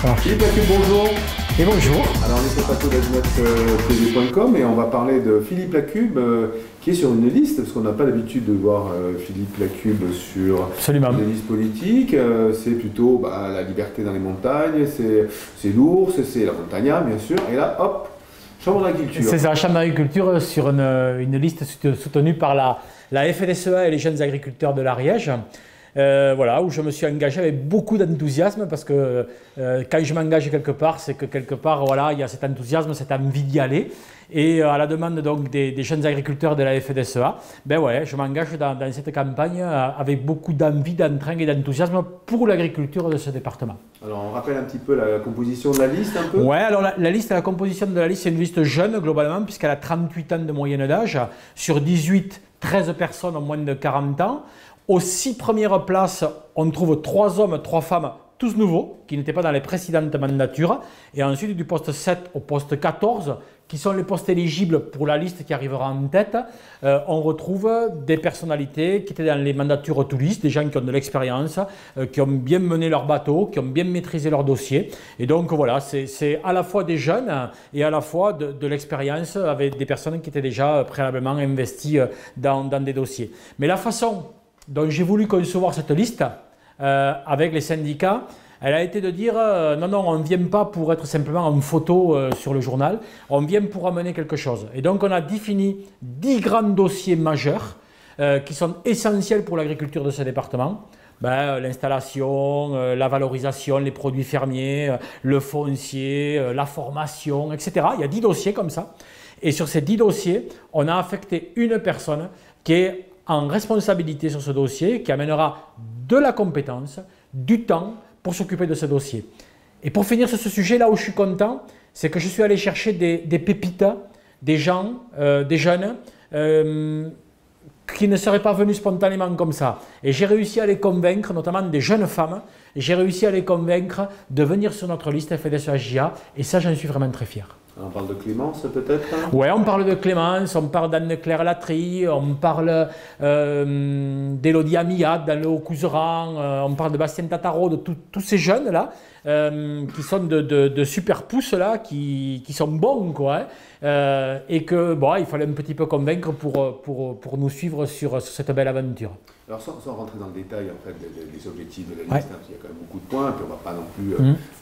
Philippe Lacube, bonjour. Et bonjour. Alors on est sur le plateau d'azimutTV.com et on va parler de Philippe Lacube qui est sur une liste, parce qu'on n'a pas l'habitude de voir Philippe Lacube sur une liste politique. C'est plutôt la liberté dans les montagnes, c'est l'ours, c'est la montagnard bien sûr, et là hop, chambre d'agriculture. C'est ça, chambre d'agriculture sur une liste soutenue par la FDSEA et les jeunes agriculteurs de l'Ariège. Voilà, où je me suis engagé avec beaucoup d'enthousiasme parce que quand je m'engage quelque part, c'est que quelque part, voilà, il y a cet enthousiasme, cette envie d'y aller. Et à la demande donc des jeunes agriculteurs de la FDSEA, ouais, je m'engage dans cette campagne avec beaucoup d'envie, d'entrain et d'enthousiasme pour l'agriculture de ce département. Alors on rappelle un petit peu la composition de la liste un peu. Ouais, alors la composition de la liste, c'est une liste jeune globalement puisqu'elle a 38 ans de moyenne d'âge, sur 18, 13 personnes en moins de 40 ans. Aux 6 premières places, on trouve 3 hommes, 3 femmes, tous nouveaux, qui n'étaient pas dans les précédentes mandatures. Et ensuite, du poste 7 au poste 14, qui sont les postes éligibles pour la liste qui arrivera en tête, on retrouve des personnalités qui étaient dans les mandatures touristes, des gens qui ont de l'expérience, qui ont bien mené leur bateau, qui ont bien maîtrisé leur dossier. Et donc voilà, c'est à la fois des jeunes et à la fois de l'expérience avec des personnes qui étaient déjà préalablement investies dans des dossiers. Mais la façon dont j'ai voulu concevoir cette liste avec les syndicats, elle a été de dire non, on ne vient pas pour être simplement en photo sur le journal, on vient pour amener quelque chose. Et donc on a défini 10 grands dossiers majeurs qui sont essentiels pour l'agriculture de ce département. L'installation, la valorisation, les produits fermiers, le foncier, la formation, etc. Il y a 10 dossiers comme ça. Et sur ces 10 dossiers, on a affecté une personne qui est en responsabilité sur ce dossier, qui amènera de la compétence, du temps pour s'occuper de ce dossier. Et pour finir sur ce sujet, là où je suis content, c'est que je suis allé chercher des pépites, des gens, des jeunes, qui ne seraient pas venus spontanément comme ça. Et j'ai réussi à les convaincre, notamment des jeunes femmes, et j'ai réussi à les convaincre de venir sur notre liste FDSEA, et ça, j'en suis vraiment très fier. On parle de Clémence peut-être? Oui, on parle de Clémence, on parle d'Anne-Claire Latry, on parle d'Élodie Amillade dans le Haut-Couseran, on parle de Bastien Tataro, de tous ces jeunes-là, qui sont de super pousses, là, qui sont bons, quoi, et que il fallait un petit peu convaincre pour nous suivre sur cette belle aventure. Alors sans rentrer dans le détail en fait, des objectifs de la liste, il y a quand même beaucoup de points, puis on ne va pas non plus,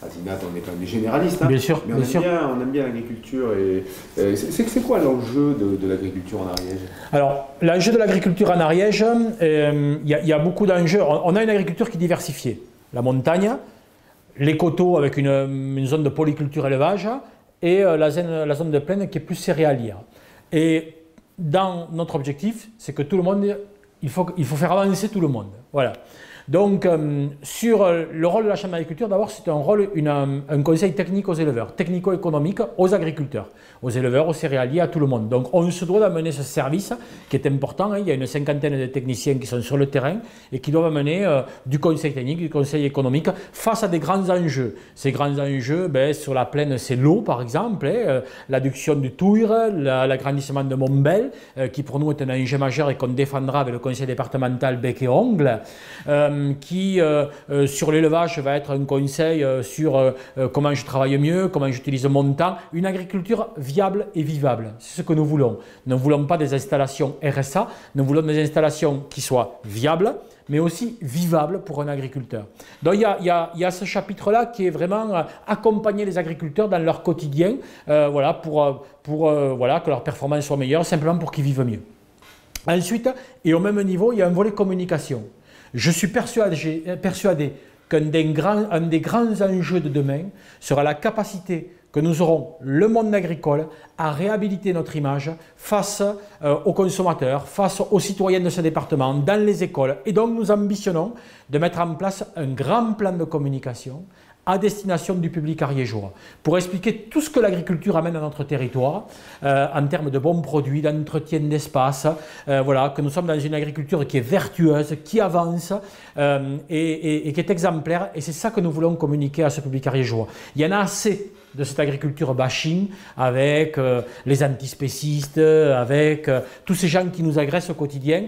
à Zinat, on est quand même des généralistes, bien sûr, mais on aime bien l'agriculture. C'est quoi l'enjeu de l'agriculture en Ariège? Alors, l'enjeu de l'agriculture en Ariège, il y a beaucoup d'enjeux. On a une agriculture qui est diversifiée. La montagne, les coteaux avec une zone de polyculture élevage et la zone de plaine qui est plus céréalière. Et dans notre objectif, c'est que tout le monde... Il faut faire avancer tout le monde. Voilà. Donc, sur le rôle de la Chambre d'agriculture, d'abord, c'est un conseil technique aux éleveurs, technico-économique aux agriculteurs, aux éleveurs, aux céréaliers, à tout le monde. Donc, on se doit d'amener ce service qui est important. Il y a une cinquantaine de techniciens qui sont sur le terrain et qui doivent amener du conseil technique, du conseil économique face à des grands enjeux. Ces grands enjeux, sur la plaine, c'est l'eau, par exemple, l'adduction du Touire, l'agrandissement de Montbel, qui pour nous est un enjeu majeur et qu'on défendra avec le conseil départemental bec et ongle. Qui, sur l'élevage, va être un conseil sur comment je travaille mieux, comment j'utilise mon temps. Une agriculture viable et vivable, c'est ce que nous voulons. Nous ne voulons pas des installations RSA, nous voulons des installations qui soient viables, mais aussi vivables pour un agriculteur. Donc il y a ce chapitre-là qui est vraiment accompagner les agriculteurs dans leur quotidien, pour que leur performance soit meilleure, simplement pour qu'ils vivent mieux. Ensuite, et au même niveau, il y a un volet communication. Je suis persuadé qu'un des grands enjeux de demain sera la capacité que nous aurons, le monde agricole, à réhabiliter notre image face aux consommateurs, face aux citoyens de ce département, dans les écoles. Et donc nous ambitionnons de mettre en place un grand plan de communication à destination du public ariégeois, pour expliquer tout ce que l'agriculture amène à notre territoire, en termes de bons produits, d'entretien d'espace, que nous sommes dans une agriculture qui est vertueuse, qui avance et qui est exemplaire, et c'est ça que nous voulons communiquer à ce public ariégeois. Il y en a assez de cette agriculture bashing avec les antispécistes, avec tous ces gens qui nous agressent au quotidien,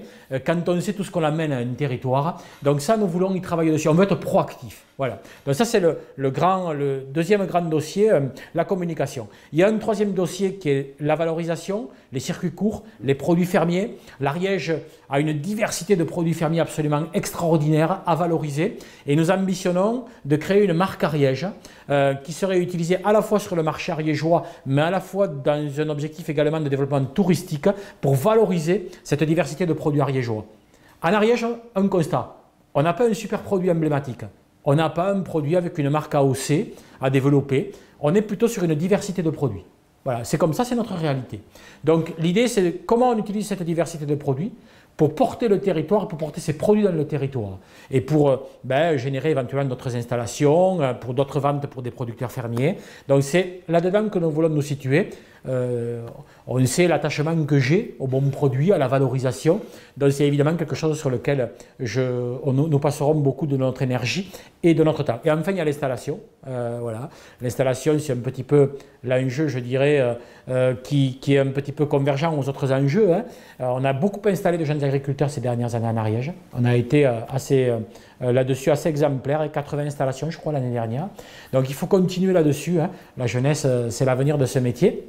quand on sait tout ce qu'on amène à un territoire. Donc ça, nous voulons y travailler dessus. On veut être proactif. Voilà. Donc ça, c'est le deuxième grand dossier, la communication. Il y a un troisième dossier qui est la valorisation, les circuits courts, les produits fermiers. L'Ariège a une diversité de produits fermiers absolument extraordinaire à valoriser. Et nous ambitionnons de créer une marque Ariège qui serait utilisée à la fois sur le marché ariégeois, mais à la fois dans un objectif également de développement touristique pour valoriser cette diversité de produits ariégeois. En Ariège, un constat, on n'a pas un super produit emblématique. On n'a pas un produit avec une marque AOC à développer. On est plutôt sur une diversité de produits. Voilà, c'est comme ça, c'est notre réalité. Donc l'idée, c'est comment on utilise cette diversité de produits pour porter le territoire, pour porter ces produits dans le territoire. Et pour générer éventuellement d'autres installations, pour d'autres ventes pour des producteurs fermiers. Donc c'est là-dedans que nous voulons nous situer. On sait l'attachement que j'ai au bon produit, à la valorisation. Donc c'est évidemment quelque chose sur lequel nous passerons beaucoup de notre énergie et de notre temps. Et enfin, il y a l'installation. Voilà. L'installation, c'est un petit peu l'enjeu, je dirais, qui est un petit peu convergent aux autres enjeux. Hein. On a beaucoup installé de jeunes agriculteurs ces dernières années en Ariège. On a été là-dessus assez exemplaire, 80 installations, je crois, l'année dernière. Donc il faut continuer là-dessus. Hein. La jeunesse, c'est l'avenir de ce métier.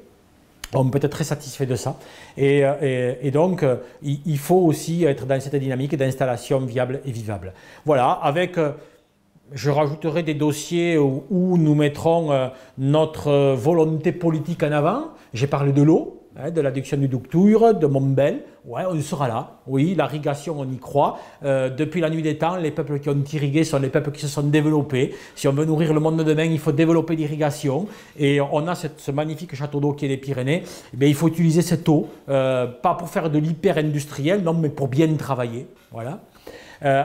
On peut être très satisfait de ça. Et donc, il faut aussi être dans cette dynamique d'installation viable et vivable. Voilà, avec, je rajouterai des dossiers où nous mettrons notre volonté politique en avant. J'ai parlé de l'eau, hein, de l'adduction du Douctour, de Montbel. Ouais, on sera là. Oui, l'irrigation, on y croit. Depuis la nuit des temps, les peuples qui ont irrigué sont les peuples qui se sont développés. Si on veut nourrir le monde de demain, il faut développer l'irrigation. Et on a ce magnifique château d'eau qui est les Pyrénées. Eh bien, il faut utiliser cette eau, pas pour faire de l'hyper-industriel, non, mais pour bien travailler. Voilà.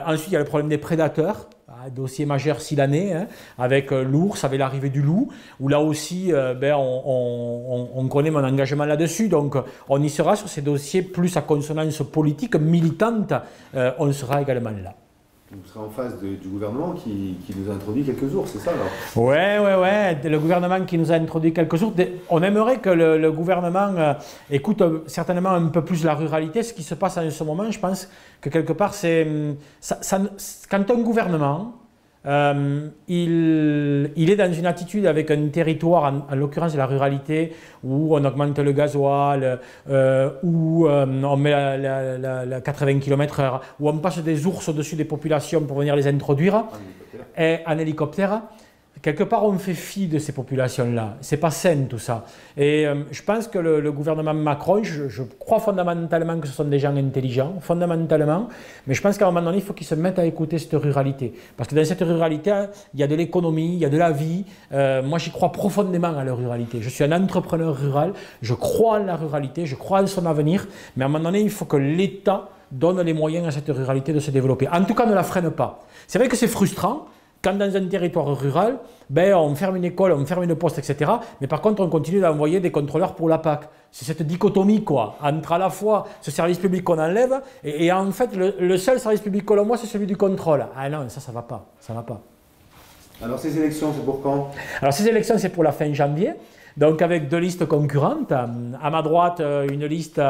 Ensuite, il y a le problème des prédateurs. Dossier majeur si l'année, hein, avec l'ours, avec l'arrivée du loup, où là aussi, on connaît mon engagement là-dessus. Donc, on y sera sur ces dossiers plus à consonance politique, militante, on sera également là. Vous serez en face du gouvernement qui nous a introduit quelques ours, c'est ça alors? Ouais. Le gouvernement qui nous a introduit quelques ours. On aimerait que le gouvernement écoute certainement un peu plus la ruralité. Ce qui se passe en ce moment, je pense que quelque part, c'est quand un gouvernement, il est dans une attitude avec un territoire, en l'occurrence la ruralité, où on augmente le gasoil, où on met la 80 km/h, où on passe des ours au-dessus des populations pour venir les introduire, en hélicoptère. Quelque part, on fait fi de ces populations-là. C'est pas sain tout ça. Et je pense que le gouvernement Macron, je crois fondamentalement que ce sont des gens intelligents, fondamentalement, mais je pense qu'à un moment donné, il faut qu'ils se mettent à écouter cette ruralité. Parce que dans cette ruralité, il y a de l'économie, il y a de la vie. Moi, j'y crois profondément à la ruralité. Je suis un entrepreneur rural, je crois en la ruralité, je crois en son avenir, mais à un moment donné, il faut que l'État donne les moyens à cette ruralité de se développer. En tout cas, ne la freine pas. C'est vrai que c'est frustrant, quand dans un territoire rural, on ferme une école, on ferme une poste, etc. Mais par contre, on continue d'envoyer des contrôleurs pour la PAC. C'est cette dichotomie, quoi, entre à la fois ce service public qu'on enlève et en fait, le seul service public que l'on voit, c'est celui du contrôle. Ah non, ça va pas. Ça va pas. Alors, ces élections, c'est pour quand? Alors, ces élections, c'est pour la fin janvier. Donc avec deux listes concurrentes, à ma droite une liste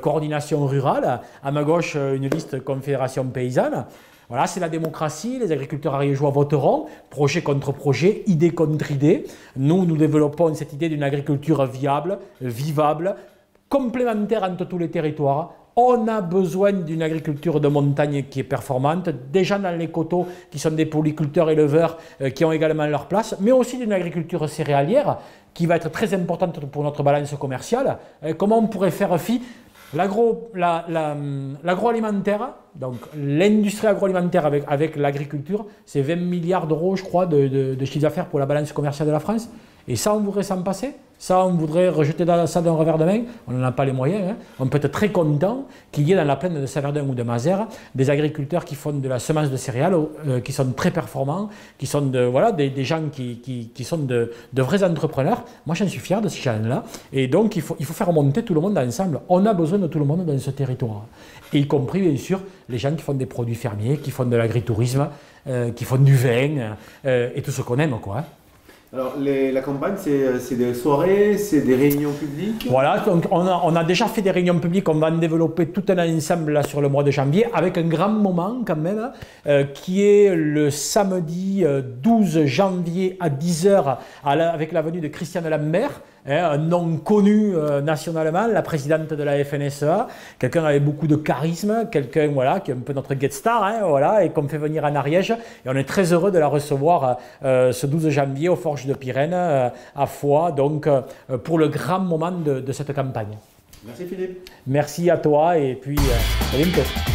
coordination rurale, à ma gauche une liste confédération paysanne. Voilà, c'est la démocratie, les agriculteurs ariégeois voteront, projet contre projet, idée contre idée. Nous développons cette idée d'une agriculture viable, vivable, complémentaire entre tous les territoires. On a besoin d'une agriculture de montagne qui est performante, des gens dans les coteaux qui sont des polyculteurs éleveurs qui ont également leur place, mais aussi d'une agriculture céréalière qui va être très importante pour notre balance commerciale. Comment on pourrait faire fi? L'agroalimentaire, donc l'industrie agroalimentaire avec l'agriculture, c'est 20 milliards d'euros, je crois, de chiffre d'affaires pour la balance commerciale de la France. Et ça, on voudrait s'en passer? Ça, on voudrait rejeter ça d'un revers de main? On n'en a pas les moyens. Hein. On peut être très content qu'il y ait dans la plaine de Saverdun ou de Mazères des agriculteurs qui font de la semence de céréales, qui sont très performants, qui sont des gens qui sont de vrais entrepreneurs. Moi, j'en suis fier de ces gens-là. Et donc, il faut faire remonter tout le monde ensemble. On a besoin de tout le monde dans ce territoire. Et y compris, bien sûr, les gens qui font des produits fermiers, qui font de l'agritourisme, qui font du vin, et tout ce qu'on aime, quoi. Alors, la campagne, c'est des soirées, c'est des réunions publiques? Voilà, donc on a déjà fait des réunions publiques, on va en développer tout un ensemble là, sur le mois de janvier, avec un grand moment quand même, qui est le samedi 12 janvier à 10 h, avec la venue de Christiane Lambert, un nom connu nationalement, la présidente de la FNSEA, quelqu'un avec beaucoup de charisme, quelqu'un voilà, qui est un peu notre guest star, voilà, et qu'on fait venir en Ariège. Et on est très heureux de la recevoir ce 12 janvier aux Forges de Pyrène, à Foix, donc pour le grand moment de cette campagne. Merci Philippe. Merci à toi et puis à bientôt.